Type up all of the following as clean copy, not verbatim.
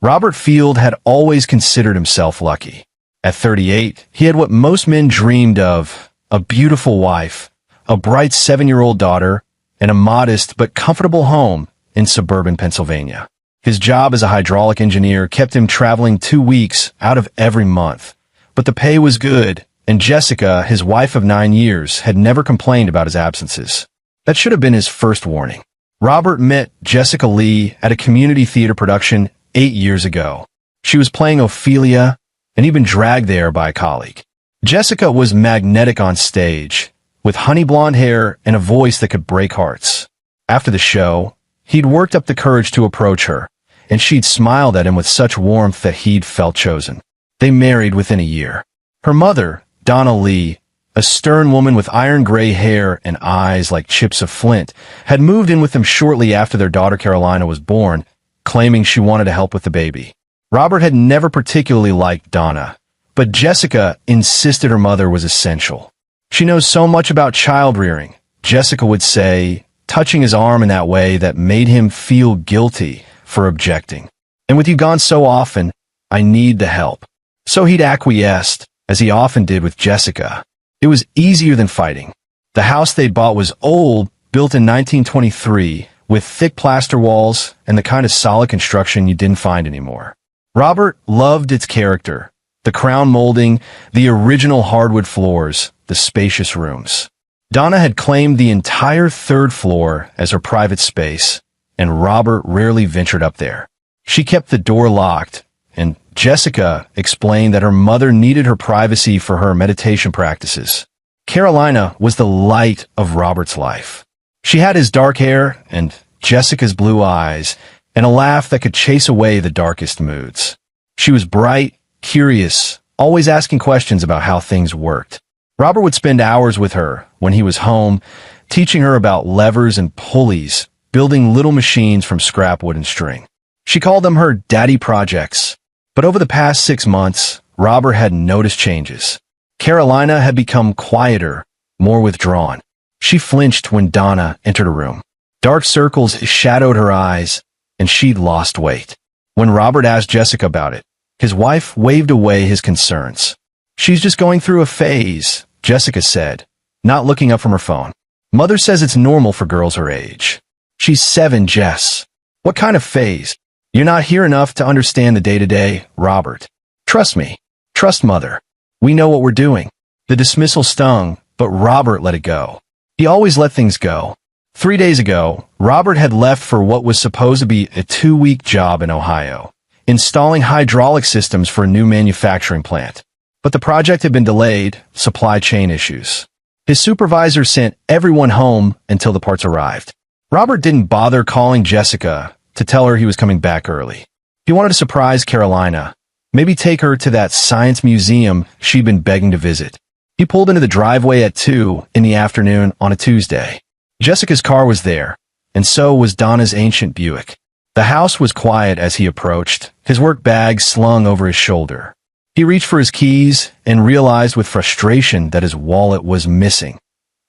Robert Field had always considered himself lucky. At 38, he had what most men dreamed of: a beautiful wife, a bright 7-year-old daughter, and a modest but comfortable home in suburban Pennsylvania. His job as a hydraulic engineer kept him traveling 2 weeks out of every month. But the pay was good, and Jessica, his wife of 9 years, had never complained about his absences. That should have been his first warning. Robert met Jessica Lee at a community theater production 8 years ago. She was playing Ophelia, and he'd been dragged there by a colleague. Jessica was magnetic on stage, with honey blonde hair and a voice that could break hearts. After the show, he'd worked up the courage to approach her, and she'd smiled at him with such warmth that he'd felt chosen. They married within a year. Her mother, Donna Lee, a stern woman with iron-gray hair and eyes like chips of flint, had moved in with them shortly after their daughter Carolina was born, claiming she wanted to help with the baby. Robert had never particularly liked Donna, but Jessica insisted her mother was essential. "She knows so much about child-rearing," Jessica would say, touching his arm in that way that made him feel guilty for objecting. "And with you gone so often, I need the help." So he'd acquiesced, as he often did with Jessica. It was easier than fighting. The house they'd bought was old, built in 1923, with thick plaster walls and the kind of solid construction you didn't find anymore. Robert loved its character: the crown molding, the original hardwood floors, the spacious rooms. Donna had claimed the entire third floor as her private space, and Robert rarely ventured up there. She kept the door locked, and Jessica explained that her mother needed her privacy for her meditation practices. Carolina was the light of Robert's life. She had his dark hair and Jessica's blue eyes, and a laugh that could chase away the darkest moods. She was bright, curious, always asking questions about how things worked. Robert would spend hours with her when he was home, teaching her about levers and pulleys, building little machines from scrap wood and string. She called them her daddy projects. But over the past 6 months, Robert had noticed changes. Carolina had become quieter, more withdrawn. She flinched when Donna entered a room. Dark circles shadowed her eyes, and she'd lost weight. When Robert asked Jessica about it, his wife waved away his concerns. "She's just going through a phase," Jessica said, not looking up from her phone. "Mother says it's normal for girls her age." "She's 7, Jess." "What kind of phase?" "You're not here enough to understand the day-to-day, Robert. Trust me. Trust Mother. We know what we're doing." The dismissal stung, but Robert let it go. He always let things go. 3 days ago, Robert had left for what was supposed to be a 2-week job in Ohio, installing hydraulic systems for a new manufacturing plant. But the project had been delayed, supply chain issues. His supervisor sent everyone home until the parts arrived. Robert didn't bother calling Jessica to tell her he was coming back early. He wanted to surprise Carolina, maybe take her to that science museum she'd been begging to visit. He pulled into the driveway at 2 in the afternoon on a Tuesday. Jessica's car was there, and so was Donna's ancient Buick. The house was quiet as he approached, his work bag slung over his shoulder. He reached for his keys and realized with frustration that his wallet was missing.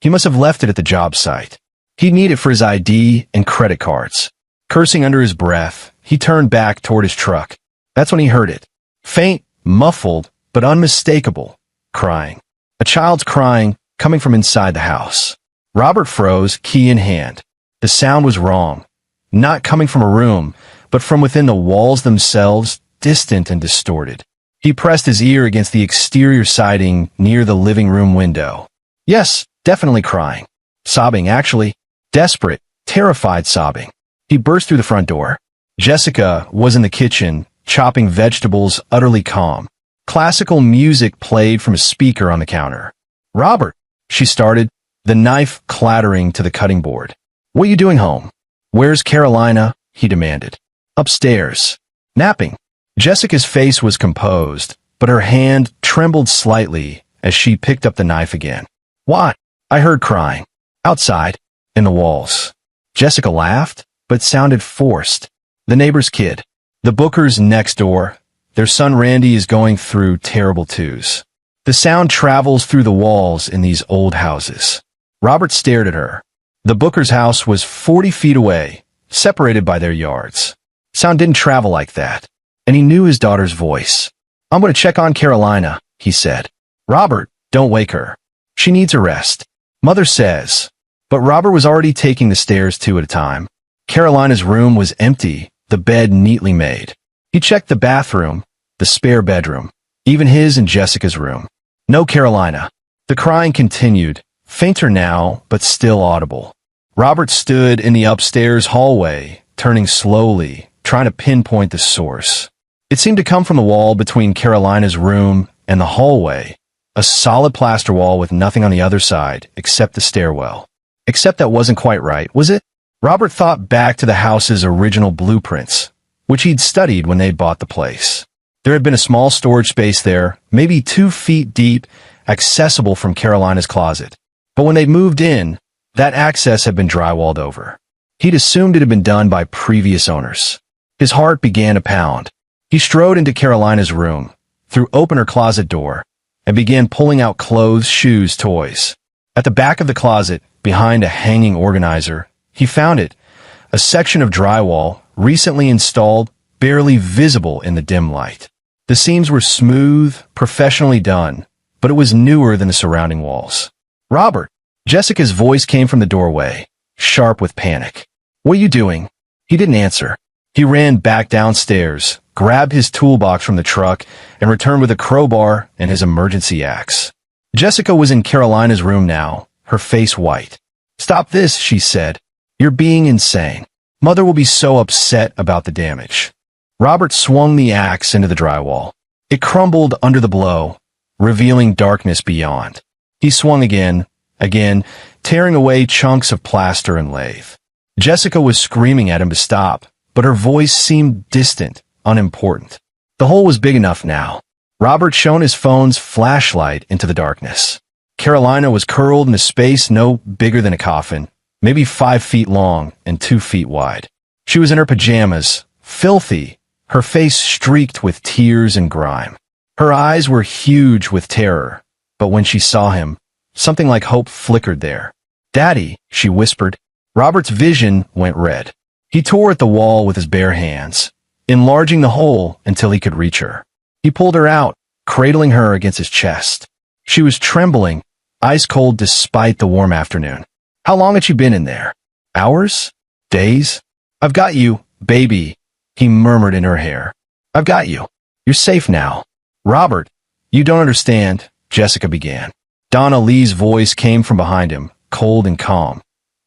He must have left it at the job site. He'd need it for his ID and credit cards. Cursing under his breath, he turned back toward his truck. That's when he heard it. Faint, muffled, but unmistakable. Crying. A child's crying, coming from inside the house. Robert froze, key in hand. The sound was wrong. Not coming from a room, but from within the walls themselves, distant and distorted. He pressed his ear against the exterior siding near the living room window. Yes, definitely crying. Sobbing, actually. Desperate, terrified sobbing. He burst through the front door. Jessica was in the kitchen, chopping vegetables, utterly calm. Classical music played from a speaker on the counter. "Robert," she started, the knife clattering to the cutting board. "What are you doing home?" "Where's Carolina?" he demanded. "Upstairs. Napping." Jessica's face was composed, but her hand trembled slightly as she picked up the knife again. "What?" "I heard crying. Outside. In the walls." Jessica laughed, but sounded forced. "The neighbor's kid. The Bookers next door. Their son Randy is going through terrible twos. The sound travels through the walls in these old houses." Robert stared at her. The Bookers' house was 40 feet away, separated by their yards. Sound didn't travel like that. and he knew his daughter's voice. "I'm going to check on Carolina," he said. "Robert, don't wake her. She needs a rest," Mother says. But Robert was already taking the stairs two at a time. Carolina's room was empty, the bed neatly made. He checked the bathroom, the spare bedroom, even his and Jessica's room. No Carolina. The crying continued, fainter now, but still audible. Robert stood in the upstairs hallway, turning slowly, trying to pinpoint the source. It seemed to come from the wall between Carolina's room and the hallway, a solid plaster wall with nothing on the other side except the stairwell. Except that wasn't quite right, was it? Robert thought back to the house's original blueprints, which he'd studied when they bought the place. There had been a small storage space there, maybe 2 feet deep, accessible from Carolina's closet. But when they moved in, that access had been drywalled over. He'd assumed it had been done by previous owners. His heart began to pound. He strode into Carolina's room, threw open her closet door, and began pulling out clothes, shoes, toys. At the back of the closet, behind a hanging organizer, he found it, a section of drywall, recently installed, barely visible in the dim light. The seams were smooth, professionally done, but it was newer than the surrounding walls. "Robert!" Jessica's voice came from the doorway, sharp with panic. "What are you doing?" He didn't answer. He ran back downstairs, grabbed his toolbox from the truck, and returned with a crowbar and his emergency axe. Jessica was in Carolina's room now, her face white. "Stop this," she said. "You're being insane. Mother will be so upset about the damage." Robert swung the axe into the drywall. It crumbled under the blow, revealing darkness beyond. He swung again, tearing away chunks of plaster and lathe. Jessica was screaming at him to stop, but her voice seemed distant, unimportant. The hole was big enough now. Robert shone his phone's flashlight into the darkness. Carolina was curled in a space no bigger than a coffin, maybe 5 feet long and 2 feet wide. She was in her pajamas, filthy, her face streaked with tears and grime. Her eyes were huge with terror, but when she saw him, something like hope flickered there. "Daddy," she whispered. Robert's vision went red. He tore at the wall with his bare hands, enlarging the hole until he could reach her. He pulled her out, cradling her against his chest. She was trembling, ice cold despite the warm afternoon. How long had she been in there? Hours? Days? "I've got you, baby," he murmured in her hair. "I've got you. You're safe now." "Robert, you don't understand," Jessica began. Donna Lee's voice came from behind him, cold and calm.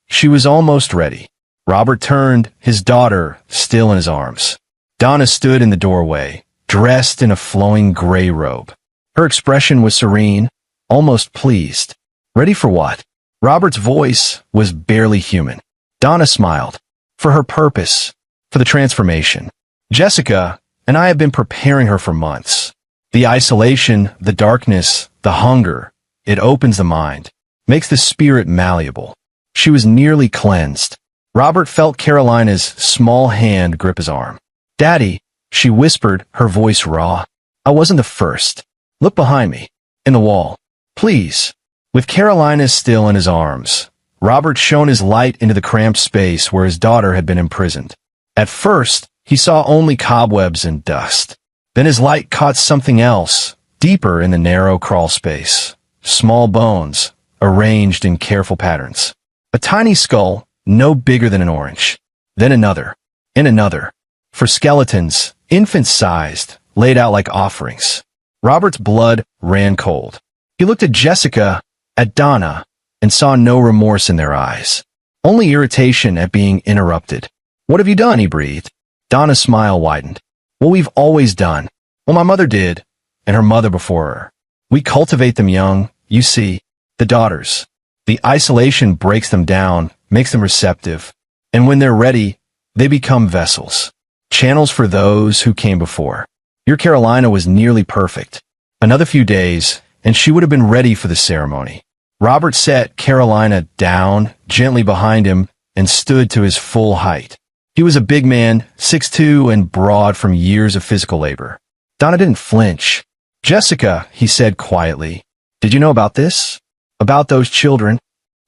She was almost ready. Robert turned, his daughter still in his arms. Donna stood in the doorway, dressed in a flowing gray robe. Her expression was serene, almost pleased. Ready for what? Robert's voice was barely human. Donna smiled. For her purpose, for the transformation. "Jessica and I have been preparing her for months. The isolation, the darkness, the hunger, it opens the mind, makes the spirit malleable." She was nearly cleansed. Robert felt Carolina's small hand grip his arm. "Daddy," she whispered, her voice raw. "I wasn't the first. Look behind me. In the wall. Please." With Carolina still in his arms, Robert shone his light into the cramped space where his daughter had been imprisoned. At first, he saw only cobwebs and dust. Then his light caught something else, deeper in the narrow crawl space. Small bones, arranged in careful patterns. A tiny skull, no bigger than an orange. Then another, and another. For skeletons, infant-sized, laid out like offerings. Robert's blood ran cold. He looked at Jessica, at Donna, and saw no remorse in their eyes. Only irritation at being interrupted. "What have you done?" he breathed. Donna's smile widened. "What we've always done. Well, my mother did, and her mother before her. We cultivate them young, you see, the daughters. The isolation breaks them down, makes them receptive, and when they're ready, they become vessels. Channels for those who came before. Your Carolina was nearly perfect. Another few days, and she would have been ready for the ceremony." Robert set Carolina down, gently behind him, and stood to his full height. He was a big man, 6'2", and broad from years of physical labor. Donna didn't flinch. "Jessica," he said quietly, "did you know about this? About those children?"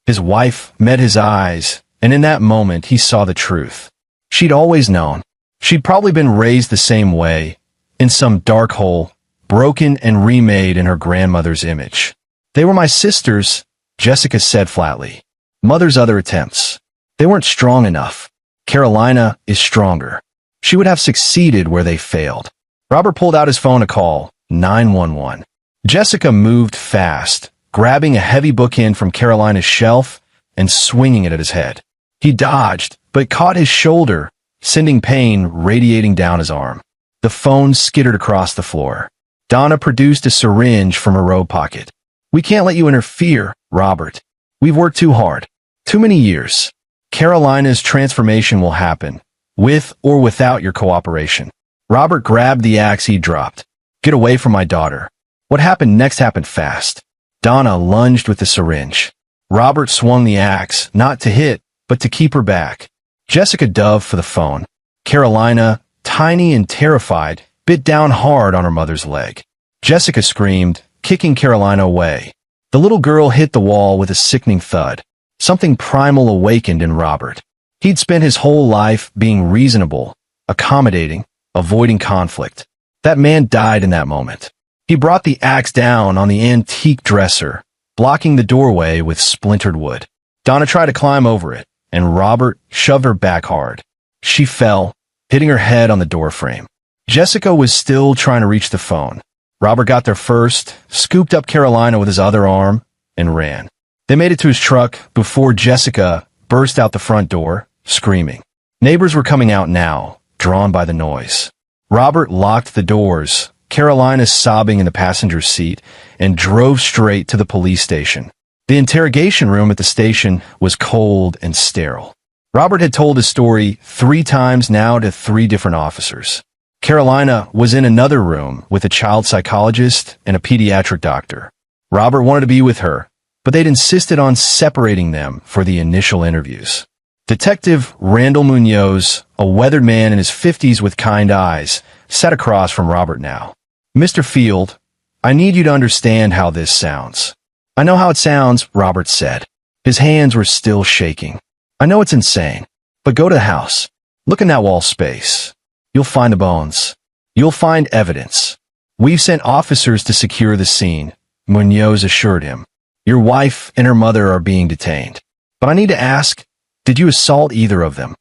His wife met his eyes, and in that moment he saw the truth. She'd always known. She'd probably been raised the same way, in some dark hole, broken and remade in her grandmother's image. They were my sisters, Jessica said flatly. Mother's other attempts. They weren't strong enough. Carolina is stronger. She would have succeeded where they failed. Robert pulled out his phone to call 911. Jessica moved fast, grabbing a heavy bookend from Carolina's shelf and swinging it at his head. He dodged, but caught his shoulder, sending pain radiating down his arm. The phone skittered across the floor. Donna produced a syringe from her robe pocket. We can't let you interfere, Robert. We've worked too hard. Too many years. Carolina's transformation will happen, with or without your cooperation. Robert grabbed the axe he dropped. Get away from my daughter. What happened next happened fast. Donna lunged with the syringe. Robert swung the axe, not to hit, but to keep her back. Jessica dove for the phone. Carolina, tiny and terrified, bit down hard on her mother's leg. Jessica screamed, kicking Carolina away. The little girl hit the wall with a sickening thud. Something primal awakened in Robert. He'd spent his whole life being reasonable, accommodating, avoiding conflict. That man died in that moment. He brought the axe down on the antique dresser, blocking the doorway with splintered wood. Donna tried to climb over it, and Robert shoved her back hard. She fell, hitting her head on the doorframe. Jessica was still trying to reach the phone. Robert got there first, scooped up Carolina with his other arm, and ran. They made it to his truck before Jessica burst out the front door, screaming. Neighbors were coming out now, drawn by the noise. Robert locked the doors, Carolina sobbing in the passenger seat, and drove straight to the police station. The interrogation room at the station was cold and sterile. Robert had told his story 3 times now to 3 different officers. Carolina was in another room with a child psychologist and a pediatric doctor. Robert wanted to be with her, but they'd insisted on separating them for the initial interviews. Detective Randall Munoz, a weathered man in his 50s with kind eyes, sat across from Robert now. Mr. Field, I need you to understand how this sounds. I know how it sounds, Robert said. His hands were still shaking. I know it's insane, but go to the house. Look in that wall space. You'll find the bones. You'll find evidence. We've sent officers to secure the scene, Munoz assured him. Your wife and her mother are being detained. But I need to ask, did you assault either of them?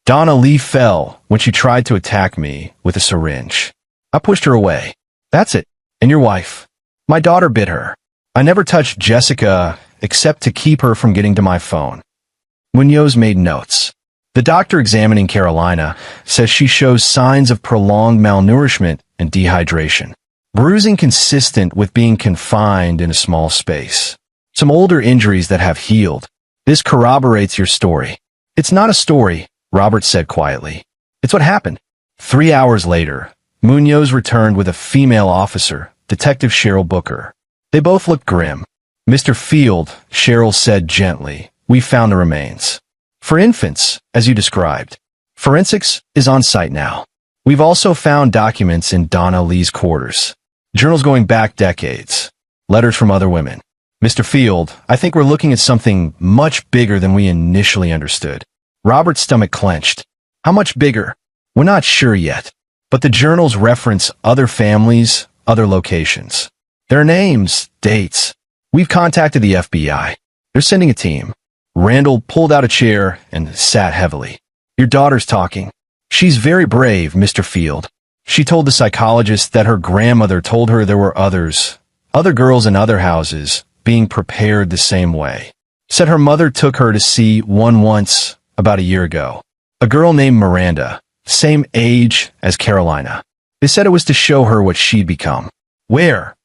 Donna Lee fell when she tried to attack me with a syringe. I pushed her away. That's it. And your wife? My daughter bit her. I never touched Jessica except to keep her from getting to my phone. Munoz made notes. The doctor examining Carolina says she shows signs of prolonged malnourishment and dehydration. Bruising consistent with being confined in a small space. Some older injuries that have healed. This corroborates your story. It's not a story, Robert said quietly. It's what happened. 3 hours later, Munoz returned with a female officer, Detective Cheryl Booker. They both looked grim. Mr. Field, Cheryl said gently, we found the remains. For infants, as you described. Forensics is on site now. We've also found documents in Donna Lee's quarters. Journals going back decades. Letters from other women. Mr. Field, I think we're looking at something much bigger than we initially understood. Robert's stomach clenched. How much bigger? We're not sure yet. But the journals reference other families, other locations. Their names, dates. We've contacted the FBI. They're sending a team. Randall pulled out a chair and sat heavily. Your daughter's talking. She's very brave, Mr. Field. She told the psychologist that her grandmother told her there were other girls in other houses, being prepared the same way. Said her mother took her to see one once, about a year ago. A girl named Miranda, same age as Carolina. They said it was to show her what she'd become. Where?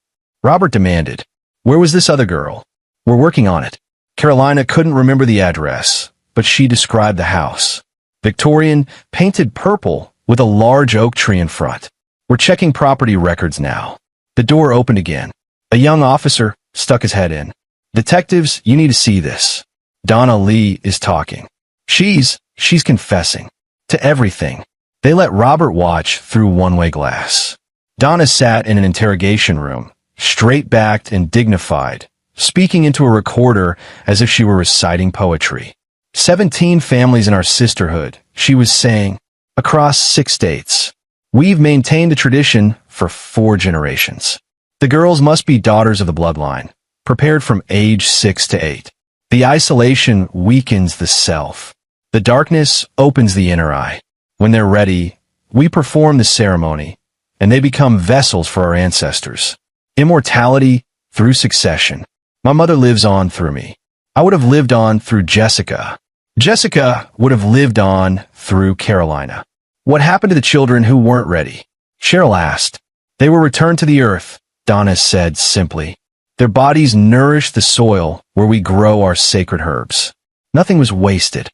Robert demanded. Where was this other girl? We're working on it. Carolina couldn't remember the address, but she described the house. Victorian, painted purple, with a large oak tree in front. We're checking property records now. The door opened again. A young officer stuck his head in. Detectives, you need to see this. Donna Lee is talking. She's confessing. To everything. They let Robert watch through one-way glass. Donna sat in an interrogation room, straight-backed and dignified, speaking into a recorder as if she were reciting poetry. 17 families in our sisterhood, she was saying, across 6 states. We've maintained the tradition for 4 generations. The girls must be daughters of the bloodline, prepared from age 6 to 8. The isolation weakens the self. The darkness opens the inner eye. When they're ready, we perform the ceremony, and they become vessels for our ancestors. Immortality through succession. My mother lives on through me. I would have lived on through Jessica. Jessica would have lived on through Carolina. What happened to the children who weren't ready? Cheryl asked. They were returned to the earth, Donna said simply. Their bodies nourish the soil where we grow our sacred herbs. Nothing was wasted.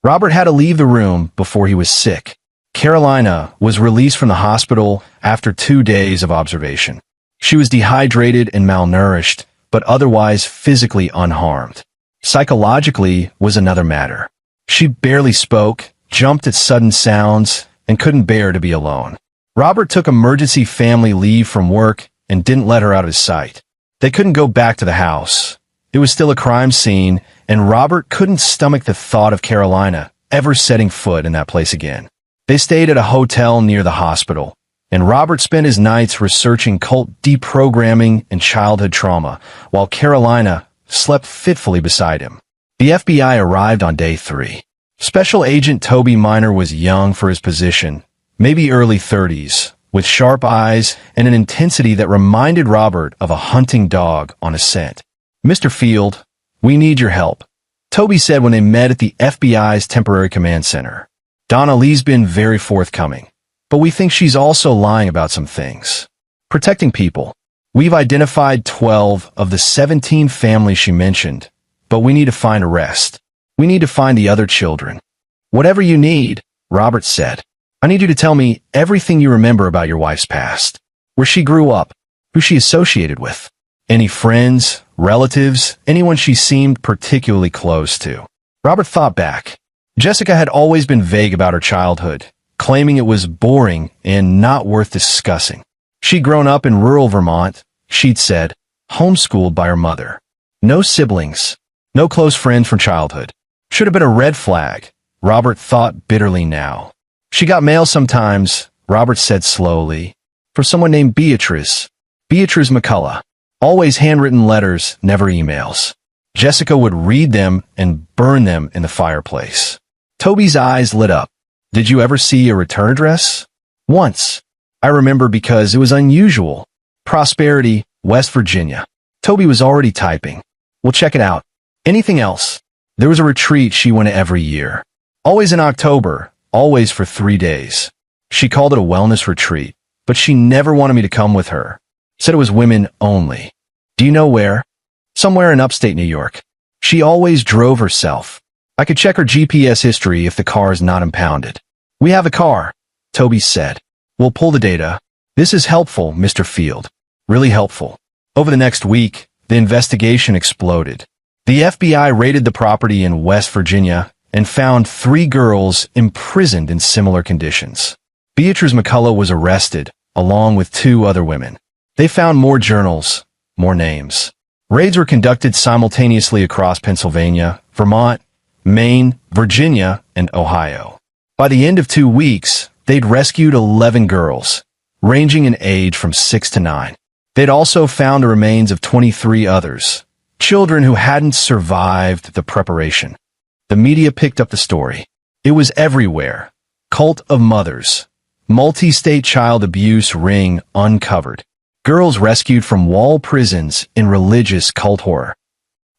Robert had to leave the room before he was sick. Carolina was released from the hospital after 2 days of observation. She was dehydrated and malnourished, but otherwise physically unharmed. Psychologically was another matter. She barely spoke, jumped at sudden sounds, and couldn't bear to be alone. Robert took emergency family leave from work and didn't let her out of his sight. They couldn't go back to the house. It was still a crime scene, and Robert couldn't stomach the thought of Carolina ever setting foot in that place again. They stayed at a hotel near the hospital, and Robert spent his nights researching cult deprogramming and childhood trauma, while Carolina slept fitfully beside him. The FBI arrived on day 3. Special Agent Toby Minor was young for his position, maybe early 30s, with sharp eyes and an intensity that reminded Robert of a hunting dog on a scent. Mr. Field, we need your help, Toby said when they met at the FBI's temporary command center. Donna Lee's been very forthcoming, but we think she's also lying about some things. Protecting people. We've identified 12 of the 17 families she mentioned, but we need to find a rest. We need to find the other children. Whatever you need, Robert said. I need you to tell me everything you remember about your wife's past. Where she grew up, who she associated with. Any friends, relatives, anyone she seemed particularly close to. Robert thought back. Jessica had always been vague about her childhood, claiming it was boring and not worth discussing. She'd grown up in rural Vermont, she'd said, homeschooled by her mother. No siblings, no close friends from childhood. Should have been a red flag, Robert thought bitterly now. She got mail sometimes, Robert said slowly, from someone named Beatrice McCullough. Always handwritten letters, never emails. Jessica would read them and burn them in the fireplace. Toby's eyes lit up. Did you ever see a return address? Once. I remember because it was unusual. Prosperity, West Virginia. Toby was already typing. We'll check it out. Anything else? There was a retreat she went to every year. Always in October, always for 3 days. She called it a wellness retreat, but she never wanted me to come with her. Said it was women only. Do you know where? Somewhere in upstate New York. She always drove herself. I could check her GPS history if the car is not impounded. We have a car, Toby said. We'll pull the data. This is helpful, Mr. Field. Really helpful. Over the next week, the investigation exploded. The FBI raided the property in West Virginia and found 3 girls imprisoned in similar conditions. Beatrice McCullough was arrested, along with 2 other women. They found more journals, more names. Raids were conducted simultaneously across Pennsylvania, Vermont, Maine, Virginia, and Ohio. By the end of 2 weeks, they'd rescued 11 girls, ranging in age from 6 to 9. They'd also found the remains of 23 others, children who hadn't survived the preparation. The media picked up the story. It was everywhere. Cult of mothers. Multi-state child abuse ring uncovered. Girls rescued from wall prisons in religious cult horror.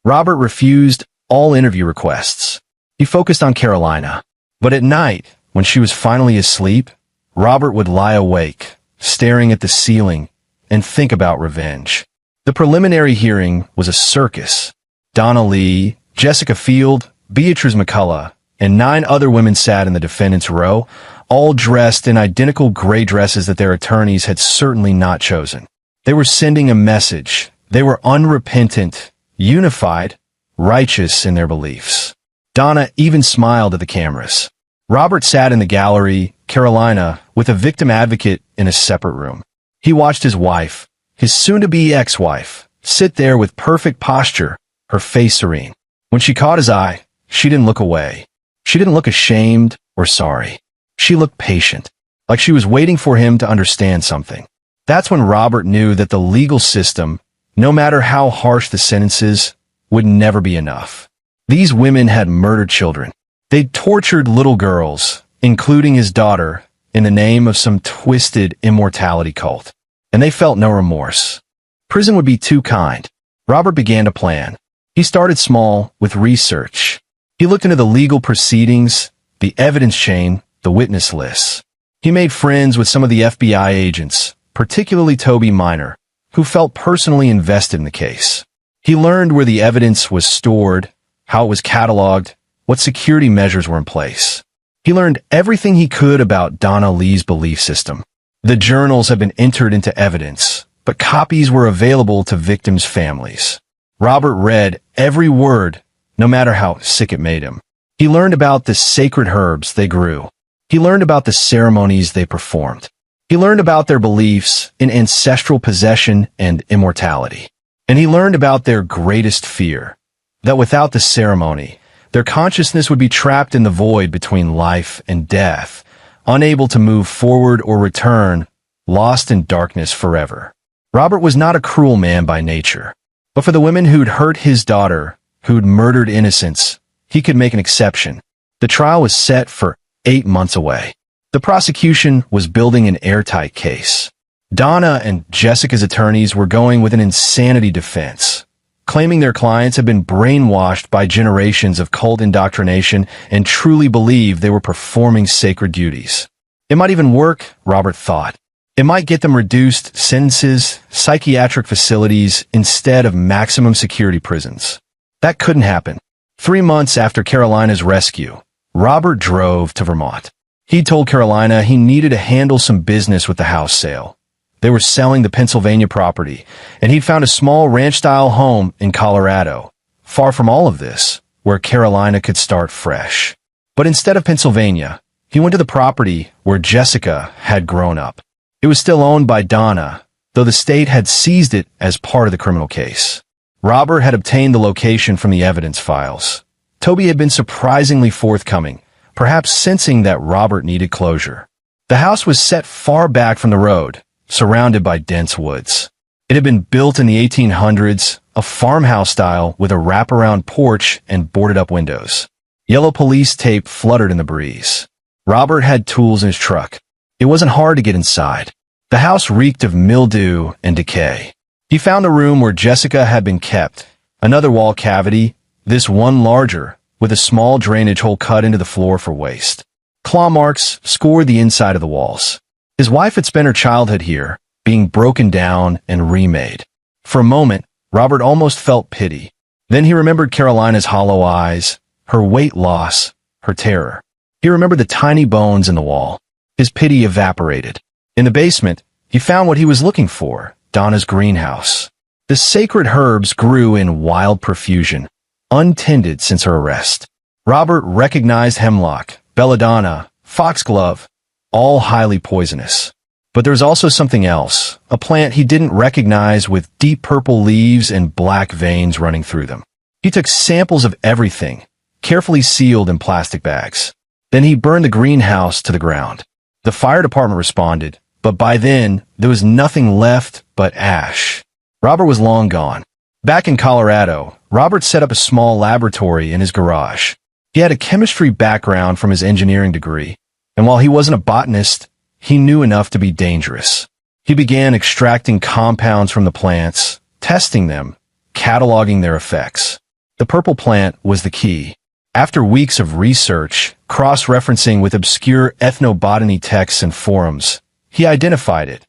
Robert refused all interview requests. He focused on Carolina. But at night, when she was finally asleep, Robert would lie awake, staring at the ceiling, and think about revenge. The preliminary hearing was a circus. Donna Lee, Jessica Field, Beatrice McCullough, and 9 other women sat in the defendant's row, all dressed in identical gray dresses that their attorneys had certainly not chosen. They were sending a message. They were unrepentant, unified, righteous in their beliefs. Donna even smiled at the cameras. Robert sat in the gallery, Carolina, with a victim advocate in a separate room. He watched his wife, his soon-to-be ex-wife, sit there with perfect posture, her face serene. When she caught his eye, she didn't look away. She didn't look ashamed or sorry. She looked patient. like she was waiting for him to understand something. That's when Robert knew that the legal system, no matter how harsh the sentences, would never be enough. These women had murdered children. They'd tortured little girls, including his daughter, in the name of some twisted immortality cult. And they felt no remorse. Prison would be too kind. Robert began to plan. He started small, with research. He looked into the legal proceedings, the evidence chain, the witness lists. He made friends with some of the FBI agents, particularly Toby Minor, who felt personally invested in the case. He learned where the evidence was stored, how it was cataloged, what security measures were in place. He learned everything he could about Donna Lee's belief system. The journals had been entered into evidence, but copies were available to victims' families. Robert read every word, no matter how sick it made him. He learned about the sacred herbs they grew. He learned about the ceremonies they performed. He learned about their beliefs in ancestral possession and immortality. And he learned about their greatest fear, that without the ceremony, their consciousness would be trapped in the void between life and death, unable to move forward or return, lost in darkness forever. Robert was not a cruel man by nature, but for the women who'd hurt his daughter, who'd murdered innocents, he could make an exception. The trial was set for 8 months away. The prosecution was building an airtight case. Donna and Jessica's attorneys were going with an insanity defense, claiming their clients had been brainwashed by generations of cult indoctrination and truly believed they were performing sacred duties. It might even work, Robert thought. It might get them reduced sentences, psychiatric facilities, instead of maximum security prisons. That couldn't happen. 3 months after Carolina's rescue, Robert drove to Vermont. He told Carolina he needed to handle some business with the house sale. They were selling the Pennsylvania property, and he'd found a small ranch-style home in Colorado, far from all of this, where Carolina could start fresh. But instead of Pennsylvania, he went to the property where Jessica had grown up. It was still owned by Donna, though the state had seized it as part of the criminal case. Robert had obtained the location from the evidence files. Toby had been surprisingly forthcoming, perhaps sensing that Robert needed closure. The house was set far back from the road, surrounded by dense woods. It had been built in the 1800s, a farmhouse style with a wraparound porch and boarded-up windows. Yellow police tape fluttered in the breeze. Robert had tools in his truck. It wasn't hard to get inside. The house reeked of mildew and decay. He found the room where Jessica had been kept, another wall cavity, this one larger, with a small drainage hole cut into the floor for waste. Claw marks scored the inside of the walls. His wife had spent her childhood here, being broken down and remade. For a moment, Robert almost felt pity. Then he remembered Carolina's hollow eyes, her weight loss, her terror. He remembered the tiny bones in the wall. His pity evaporated. In the basement, he found what he was looking for, Donna's greenhouse. The sacred herbs grew in wild profusion, untended since her arrest. Robert recognized hemlock, belladonna, foxglove, all highly poisonous. But there was also something else, a plant he didn't recognize with deep purple leaves and black veins running through them. He took samples of everything, carefully sealed in plastic bags. Then he burned the greenhouse to the ground. The fire department responded, but by then, there was nothing left but ash. Robert was long gone. Back in Colorado, Robert set up a small laboratory in his garage. He had a chemistry background from his engineering degree, and while he wasn't a botanist, he knew enough to be dangerous. He began extracting compounds from the plants, testing them, cataloging their effects. The purple plant was the key. After weeks of research, cross-referencing with obscure ethnobotany texts and forums, he identified it,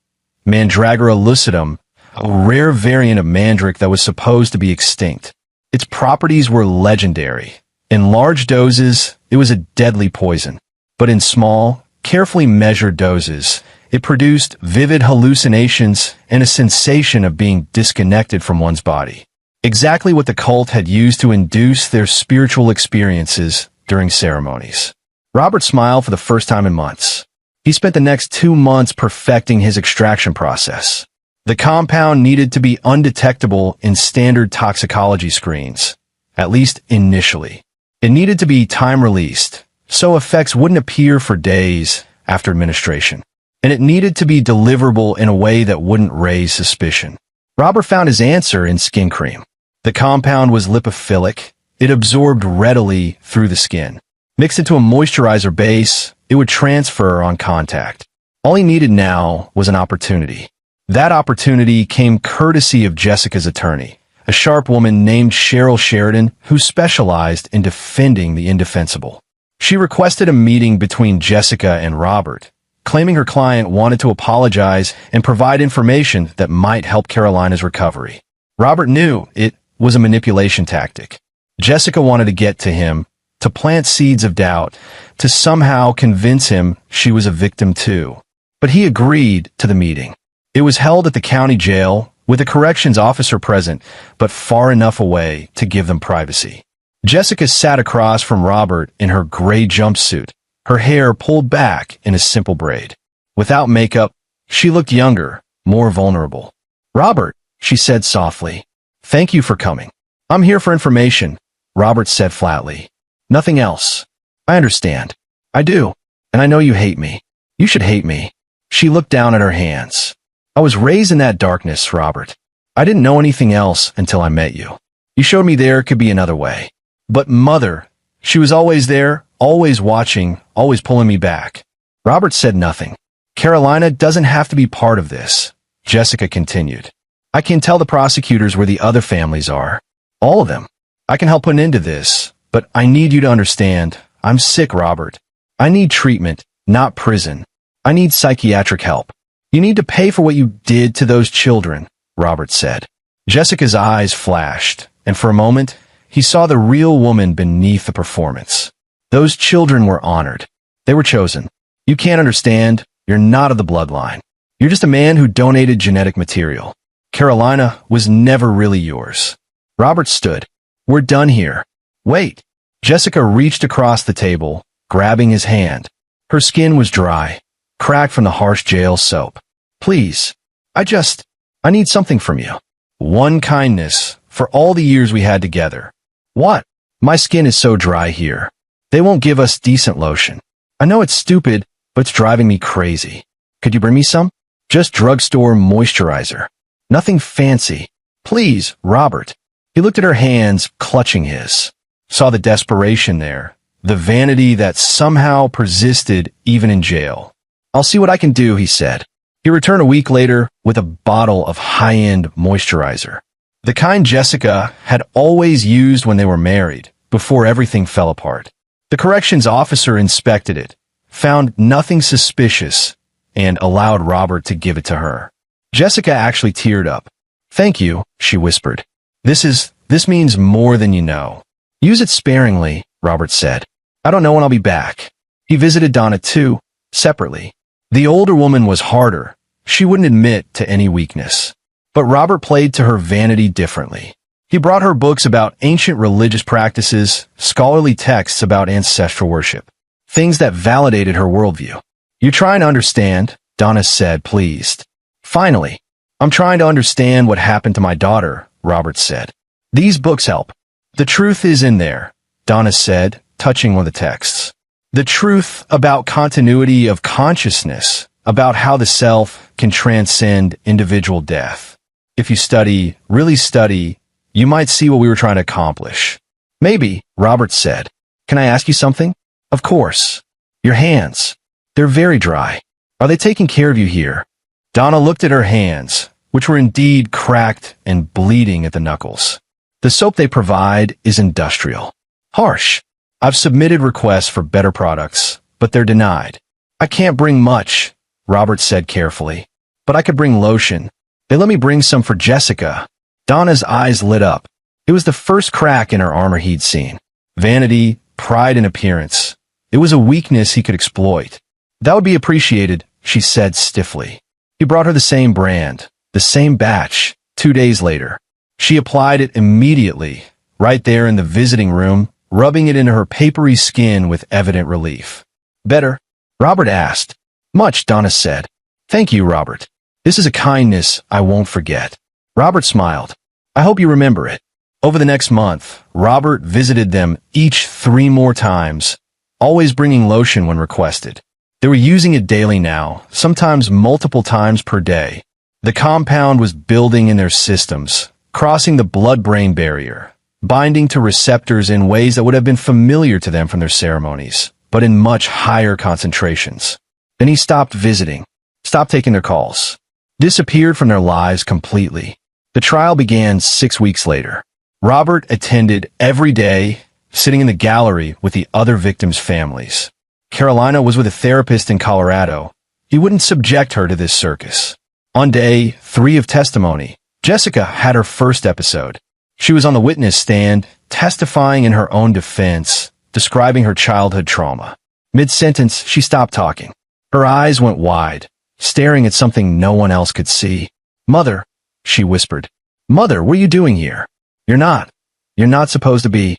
Mandragora lucidum, a rare variant of mandrake that was supposed to be extinct. Its properties were legendary. In large doses, it was a deadly poison. But in small, carefully measured doses, it produced vivid hallucinations and a sensation of being disconnected from one's body. Exactly what the cult had used to induce their spiritual experiences during ceremonies. Robert smiled for the first time in months. He spent the next 2 months perfecting his extraction process. The compound needed to be undetectable in standard toxicology screens, at least initially. It needed to be time-released, so effects wouldn't appear for days, after administration, and it needed to be deliverable in a way that wouldn't raise suspicion. Robert found his answer in skin cream. The compound was lipophilic. It absorbed readily through the skin. Mixed into a moisturizer base, it would transfer on contact. All he needed now was an opportunity. That opportunity came courtesy of Jessica's attorney, a sharp woman named Cheryl Sheridan who specialized in defending the indefensible. She requested a meeting between Jessica and Robert, claiming her client wanted to apologize and provide information that might help Carolina's recovery. Robert knew it was a manipulation tactic. Jessica wanted to get to him, to plant seeds of doubt, to somehow convince him she was a victim too. But he agreed to the meeting. It was held at the county jail, with a corrections officer present, but far enough away to give them privacy. Jessica sat across from Robert in her gray jumpsuit, her hair pulled back in a simple braid. Without makeup, she looked younger, more vulnerable. "Robert," she said softly, "thank you for coming." "I'm here for information," Robert said flatly. "Nothing else." "I understand. I do. And I know you hate me. You should hate me." She looked down at her hands. "I was raised in that darkness, Robert. I didn't know anything else until I met you. You showed me there could be another way. But Mother, she was always there, always watching, always pulling me back." Robert said nothing. "Carolina doesn't have to be part of this," Jessica continued. "I can tell the prosecutors where the other families are. All of them. I can help put an end to this, but I need you to understand. I'm sick, Robert. I need treatment, not prison. I need psychiatric help. You need to pay for what you did to those children," Robert said. Jessica's eyes flashed, and for a moment, he saw the real woman beneath the performance. Those children were honored. They were chosen. You can't understand. You're not of the bloodline. You're just a man who donated genetic material. Carolina was never really yours. Robert stood. "We're done here." "Wait." Jessica reached across the table, grabbing his hand. Her skin was dry, cracked from the harsh jail soap. "Please. I need something from you. One kindness for all the years we had together." "What?" "My skin is so dry here. They won't give us decent lotion. I know it's stupid, but it's driving me crazy. Could you bring me some? Just drugstore moisturizer. Nothing fancy. Please, Robert." He looked at her hands, clutching his. Saw the desperation there, the vanity that somehow persisted even in jail. "I'll see what I can do," he said. He returned a week later with a bottle of high-end moisturizer. The kind Jessica had always used when they were married, before everything fell apart. The corrections officer inspected it, found nothing suspicious, and allowed Robert to give it to her. Jessica actually teared up. "Thank you," she whispered. This means more than you know." "Use it sparingly," Robert said. "I don't know when I'll be back." He visited Donna too, separately. The older woman was harder. She wouldn't admit to any weakness. But Robert played to her vanity differently. He brought her books about ancient religious practices, scholarly texts about ancestral worship, things that validated her worldview. "You're trying to understand," Donna said, pleased. "Finally. I'm trying to understand what happened to my daughter," Robert said. "These books help." "The truth is in there," Donna said, touching one of the texts. "The truth about continuity of consciousness, about how the self can transcend individual death. If you study, really study, you might see what we were trying to accomplish." "Maybe," Robert said. "Can I ask you something?" "Of course." "Your hands. They're very dry. Are they taking care of you here?" Donna looked at her hands, which were indeed cracked and bleeding at the knuckles. "The soap they provide is industrial. Harsh. I've submitted requests for better products, but they're denied." "I can't bring much," Robert said carefully, "but I could bring lotion. They let me bring some for Jessica." Donna's eyes lit up. It was the first crack in her armor he'd seen. Vanity, pride in appearance. It was a weakness he could exploit. "That would be appreciated," she said stiffly. He brought her the same brand, the same batch, 2 days later. She applied it immediately, right there in the visiting room, rubbing it into her papery skin with evident relief. "Better?" Robert asked. "Much," Donna said. "Thank you, Robert. This is a kindness I won't forget." Robert smiled. "I hope you remember it." Over the next month, Robert visited them each 3 more times, always bringing lotion when requested. They were using it daily now, sometimes multiple times per day. The compound was building in their systems, crossing the blood-brain barrier, binding to receptors in ways that would have been familiar to them from their ceremonies, but in much higher concentrations. Then he stopped visiting, stopped taking their calls, disappeared from their lives completely. The trial began 6 weeks later. Robert attended every day, sitting in the gallery with the other victims' families. Carolina was with a therapist in Colorado. He wouldn't subject her to this circus. On day 3 of testimony, Jessica had her first episode. She was on the witness stand, testifying in her own defense, describing her childhood trauma. Mid-sentence, she stopped talking. Her eyes went wide, staring at something no one else could see. "Mother," she whispered. "Mother, what are you doing here? You're not supposed to be."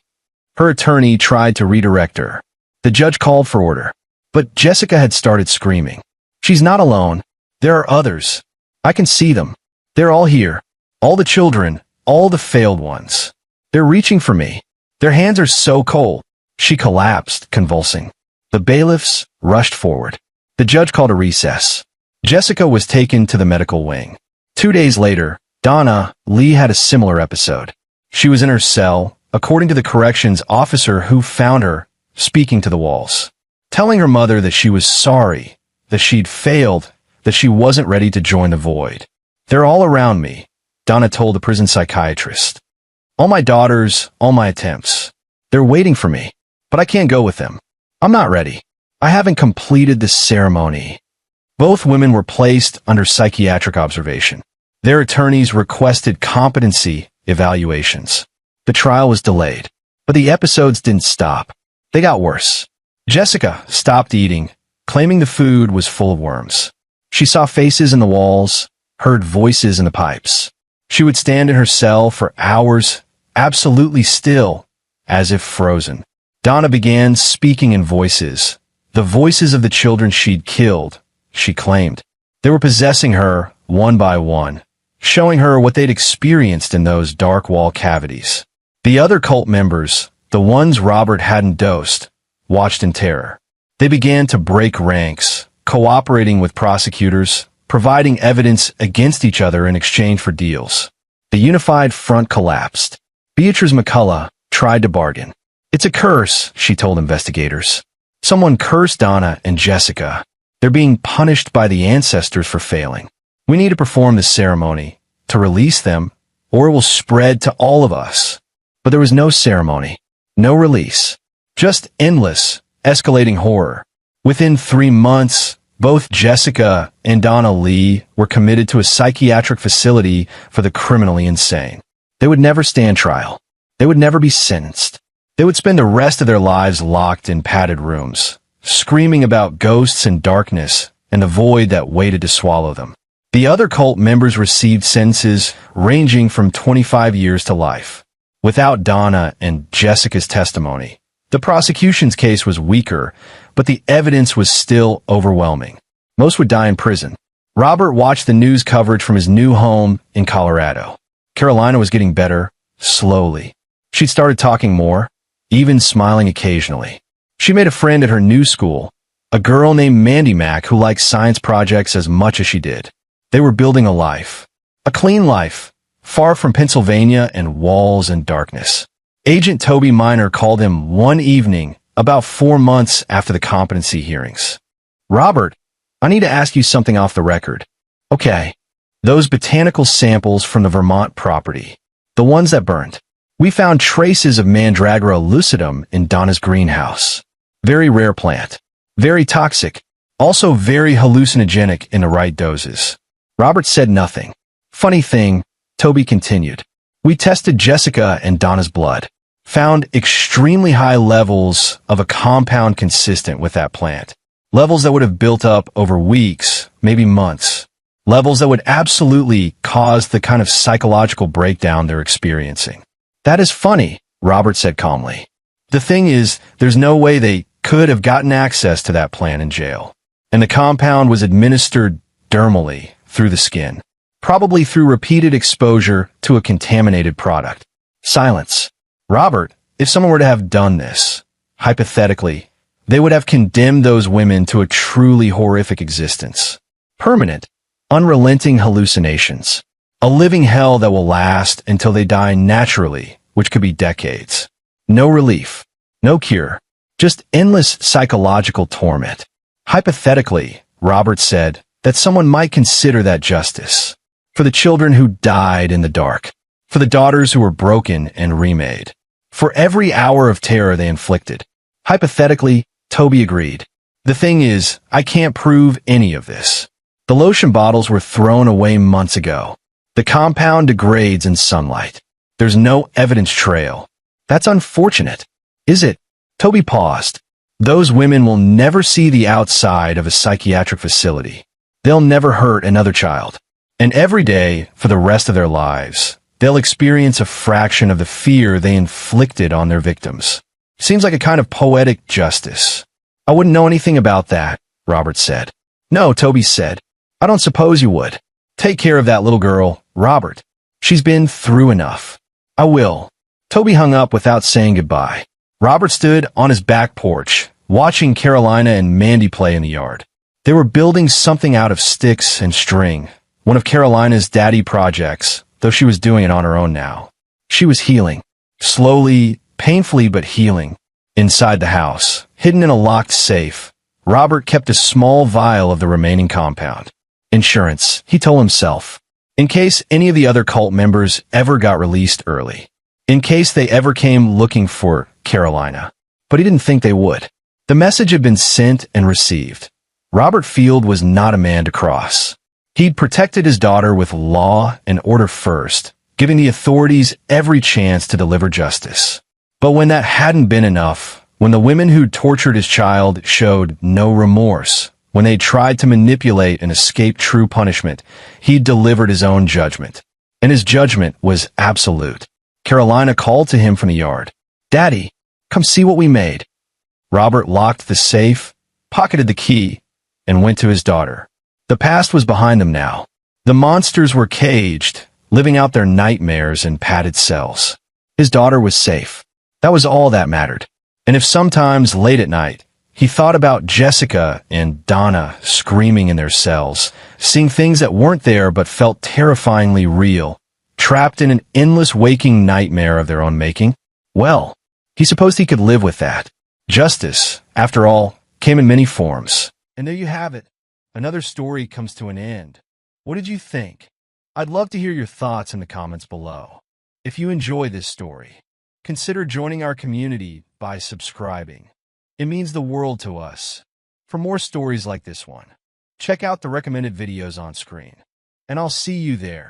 Her attorney tried to redirect her. The judge called for order. But Jessica had started screaming. "She's not alone. There are others. I can see them. They're all here. All the children, all the failed ones. They're reaching for me. Their hands are so cold." She collapsed, convulsing. The bailiffs rushed forward. The judge called a recess. Jessica was taken to the medical wing. 2 days later, Donna Lee had a similar episode. She was in her cell, according to the corrections officer who found her, speaking to the walls, telling her mother that she was sorry, that she'd failed, that she wasn't ready to join the void. "They're all around me," Donna told the prison psychiatrist. "All my daughters, all my attempts. They're waiting for me, but I can't go with them. I'm not ready. I haven't completed the ceremony." Both women were placed under psychiatric observation. Their attorneys requested competency evaluations. The trial was delayed, but the episodes didn't stop. They got worse. Jessica stopped eating, claiming the food was full of worms. She saw faces in the walls, heard voices in the pipes. She would stand in her cell for hours, absolutely still, as if frozen. Donna began speaking in voices, the voices of the children she'd killed, she claimed. They were possessing her, one by one, showing her what they'd experienced in those dark wall cavities. The other cult members, the ones Robert hadn't dosed, watched in terror. They began to break ranks, cooperating with prosecutors, providing evidence against each other in exchange for deals. The unified front collapsed. Beatrice McCullough tried to bargain. "It's a curse," she told investigators. "Someone cursed Donna and Jessica. They're being punished by the ancestors for failing. We need to perform this ceremony to release them, or it will spread to all of us." But there was no ceremony, no release, just endless, escalating horror. Within 3 months, both Jessica and Donna Lee were committed to a psychiatric facility for the criminally insane. They would never stand trial. They would never be sentenced. They would spend the rest of their lives locked in padded rooms, screaming about ghosts and darkness and the void that waited to swallow them. The other cult members received sentences ranging from 25 years to life. Without Donna and Jessica's testimony, the prosecution's case was weaker, but the evidence was still overwhelming. Most would die in prison. Robert watched the news coverage from his new home in Colorado. Carolina was getting better, slowly. She'd started talking more, even smiling occasionally. She made a friend at her new school, a girl named Mandy Mack who liked science projects as much as she did. They were building a life, a clean life, far from Pennsylvania and walls and darkness. Agent Toby Miner called him one evening, about 4 months after the competency hearings. "Robert, I need to ask you something off the record." "Okay." "Those botanical samples from the Vermont property, the ones that burned. We found traces of Mandragora lucidum in Donna's greenhouse. Very rare plant. Very toxic. Also very hallucinogenic in the right doses." Robert said nothing. "Funny thing," Toby continued. "We tested Jessica and Donna's blood. Found extremely high levels of a compound consistent with that plant. Levels that would have built up over weeks, maybe months. Levels that would absolutely cause the kind of psychological breakdown they're experiencing." "That is funny," Robert said calmly. "The thing is, there's no way they could have gotten access to that plant in jail. And the compound was administered dermally, through the skin. Probably through repeated exposure to a contaminated product." Silence. "Robert, if someone were to have done this, hypothetically, they would have condemned those women to a truly horrific existence. Permanent, unrelenting hallucinations. A living hell that will last until they die naturally, which could be decades. No relief. No cure. Just endless psychological torment. Hypothetically, Robert said, that someone might consider that justice. For the children who died in the dark. For the daughters who were broken and remade. For every hour of terror they inflicted. Hypothetically, Toby agreed. The thing is, I can't prove any of this. The lotion bottles were thrown away months ago. The compound degrades in sunlight. There's no evidence trail. That's unfortunate. Is it? Toby paused. Those women will never see the outside of a psychiatric facility. They'll never hurt another child. And every day, for the rest of their lives, they'll experience a fraction of the fear they inflicted on their victims. Seems like a kind of poetic justice. I wouldn't know anything about that, Robert said. No, Toby said. I don't suppose you would. Take care of that little girl, Robert. She's been through enough. I will. Toby hung up without saying goodbye. Robert stood on his back porch, watching Carolina and Mandy play in the yard. They were building something out of sticks and string, one of Carolina's daddy projects, though she was doing it on her own now. She was healing. Slowly, painfully but healing. Inside the house, hidden in a locked safe, Robert kept a small vial of the remaining compound. Insurance, he told himself. In case any of the other cult members ever got released early. In case they ever came looking for Carolina. But he didn't think they would. The message had been sent and received. Robert Field was not a man to cross. He'd protected his daughter with law and order first, giving the authorities every chance to deliver justice. But when that hadn't been enough, when the women who'd tortured his child showed no remorse, when they tried to manipulate and escape true punishment, he delivered his own judgment. And his judgment was absolute. Carolina called to him from the yard. Daddy, come see what we made. Robert locked the safe, pocketed the key, and went to his daughter. The past was behind them now. The monsters were caged, living out their nightmares in padded cells. His daughter was safe. That was all that mattered. And if sometimes late at night, he thought about Jessica and Donna screaming in their cells, seeing things that weren't there but felt terrifyingly real, trapped in an endless waking nightmare of their own making, well, he supposed he could live with that. Justice, after all, came in many forms. And there you have it. Another story comes to an end. What did you think? I'd love to hear your thoughts in the comments below. If you enjoy this story, consider joining our community by subscribing. It means the world to us. For more stories like this one, check out the recommended videos on screen. And I'll see you there.